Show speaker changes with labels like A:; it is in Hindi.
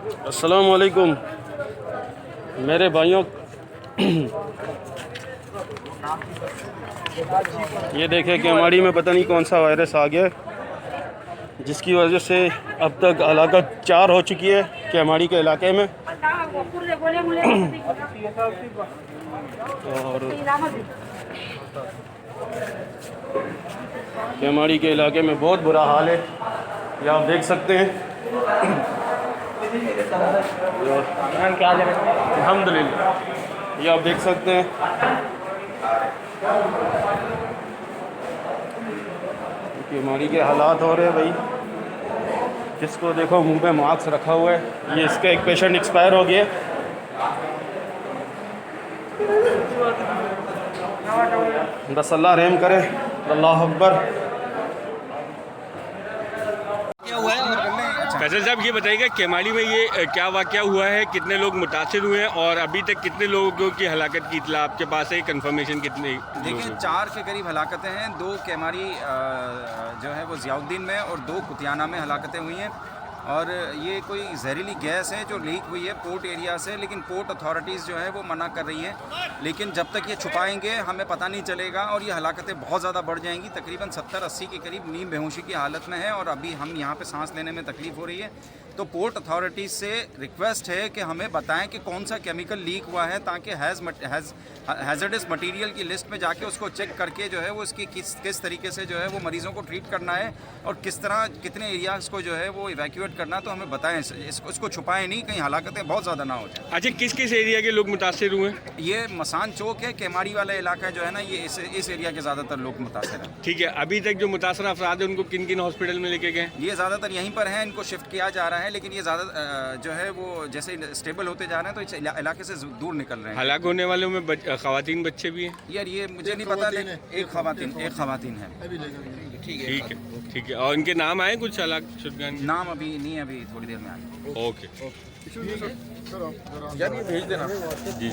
A: अस्सलाम वालेकुम मेरे भाइयों। ये देखें कि हमारी में पता नहीं कौन सा वायरस आ गया जिसकी वजह से अब तक हलाकत 4 हो चुकी है केमाड़ी के इलाके में। और केमाड़ी के इलाके में बहुत बुरा हाल है, ये आप देख सकते हैं। अल्हम्दुलिल्लाह, ये आप देख सकते हैं। केमाड़ी के हालात हो रहे हैं भाई, जिसको देखो मुंह पे मास्क रखा हुआ है। ये इसका एक पेशेंट एक्सपायर हो गया। बस अल्लाह रहम करे, अल्लाह अकबर।
B: फैसल साहब ये बताइएगा केमाड़ी में ये क्या वाक़या हुआ है, कितने लोग मुतासिर हुए हैं और अभी तक कितने लोगों की हलाकत की इतला आपके पास है? कंफर्मेशन कितने?
C: देखिए 4 के करीब हलाकतें हैं। 2 केमाड़ी जो है वो ज़ियाउद्दीन में और 2 कुतियाना में हलाकतें हुई हैं। और ये कोई जहरीली गैस है जो लीक हुई है पोर्ट एरिया से, लेकिन पोर्ट अथॉरिटीज़ जो है वो मना कर रही हैं। लेकिन जब तक ये छुपाएंगे हमें पता नहीं चलेगा और ये हलाकतें बहुत ज़्यादा बढ़ जाएंगी। तकरीबन 70-80 के करीब नीम बेहोशी की हालत में है और अभी हम यहाँ पे सांस लेने में तकलीफ़ हो रही है। तो पोर्ट अथॉरिटीज़ से रिक्वेस्ट है कि हमें बताएं कि कौन सा केमिकल लीक हुआ है, ताकि हैज़र्डस मटेरियल की लिस्ट में जाके उसको चेक करके जो है वो इसकी किस तरीके से जो है वो मरीज़ों को ट्रीट करना है और किस तरह कितने एरियाज़ को जो है वो इवैक्यूएट करना। तो हमें बताएं, इसको छुपाएं नहीं, कहीं हलाकतें बहुत ज़्यादा ना हो जाए।
B: अच्छा, किस किस एरिया के लोग मुतासिर हुए?
C: ये मसान चौक है, केमाड़ी वाला इलाका जो है ना, ये इस एरिया के ज़्यादातर लोग मुतासिर हैं।
B: ठीक है, अभी तक जो मुतासर अफराद है उनको किन किन हॉस्पिटल में लेके गए?
C: ये ज़्यादातर यहीं पर हैं, इनको शिफ्ट किया जा रहा है, लेकिन ये ज़्यादा जो है वो जैसे स्टेबल होते जा रहे हैं तो इस इलाके से दूर निकल रहे हैं।
B: हलाक होने वालों में खवातीन बच्चे भी हैं?
C: यार ये मुझे नहीं पता, लेकिन एक खवातीन है।
B: ठीक है। और इनके नाम आए कुछ हलाक शुदगान?
C: नाम अभी नहीं, अभी थोड़ी देर में आए।
B: ओके।
A: भेज देना जी।